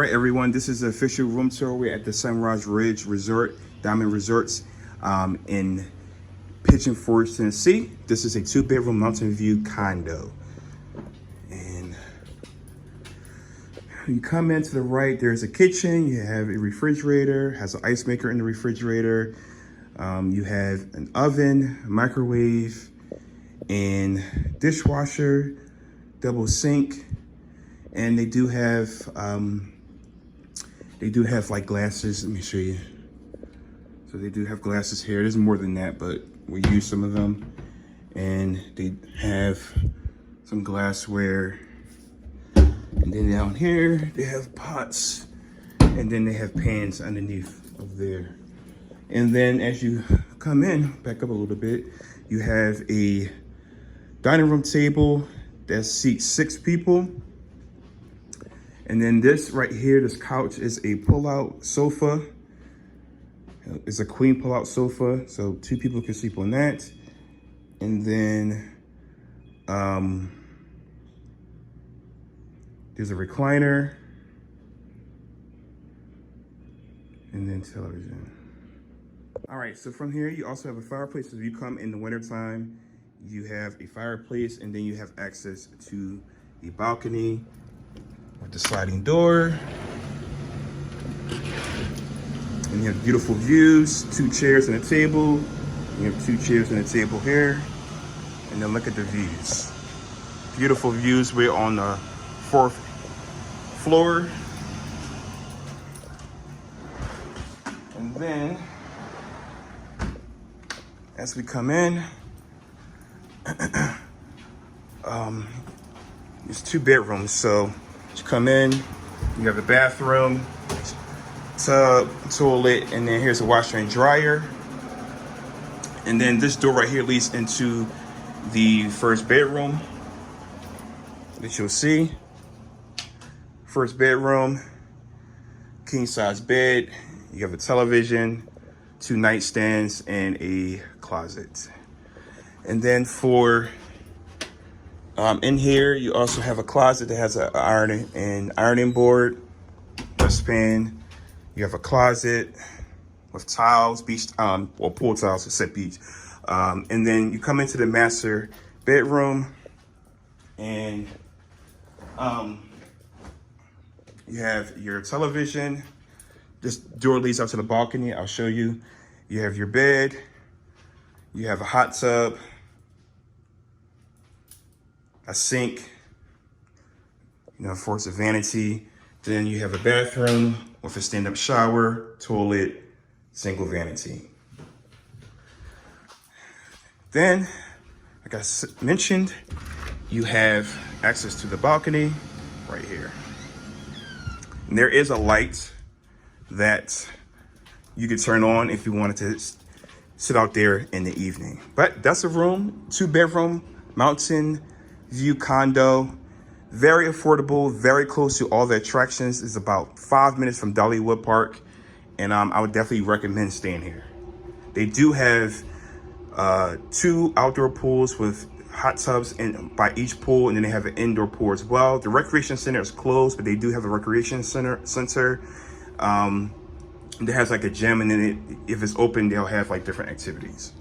right, everyone, this is the official room tour. We're at the Sunrise Ridge Resort, Diamond Resorts in Pigeon Forge, Tennessee. This is a 2-bedroom mountain view condo. And you come in to the right, there's a kitchen, you have a refrigerator, has an ice maker in the refrigerator. You have an oven, microwave, and dishwasher, double sink. And they do have like glasses. Let me show you. So they do have glasses here. There's more than that, but we use some of them. And they have some glassware. And then down here, they have pots. And then they have pans underneath of there. And then as you come in, back up a little bit, you have a dining room table that seats 6 people. And then this right here, this couch is a pull-out sofa. It's a queen pull-out sofa, so 2 people can sleep on that. And then there's a recliner. And then television. All right, so from here, you also have a fireplace. So if you come in the wintertime, you have a fireplace, and then you have access to the balcony with the sliding door. And you have beautiful views, 2 chairs and a table. You have 2 chairs and a table here. And then look at the views. Beautiful views. We're on the 4th floor. And then, as we come in, there's 2 bedrooms. So you come in, you have a bathroom, tub, toilet, and then here's a washer and dryer. And then this door right here leads into the 1st bedroom that you'll see. 1st bedroom, king size bed. You have a television, 2 nightstands, and a closet. And then for in here, you also have a closet that has an ironing board, dustpan. You have a closet with tiles, beach, or pool tiles, except beach. And then you come into the master bedroom, and you have your television. This door leads out to the balcony. I'll show you. You have your bed. You have a hot tub, a sink, of course, a vanity. Then you have a bathroom with a stand-up shower, toilet, single vanity. Then, like I mentioned, you have access to the balcony right here. And there is a light that you could turn on if you wanted to sit out there in the evening. But that's a room, 2-bedroom, mountain view condo. Very affordable, very close to all the attractions. It's about 5 minutes from Dollywood Park. And I would definitely recommend staying here. They do have 2 outdoor pools with hot tubs by each pool, and then they have an indoor pool as well. The recreation center is closed, but they do have a recreation center. That has like a gym, and then if it's open, they'll have like different activities.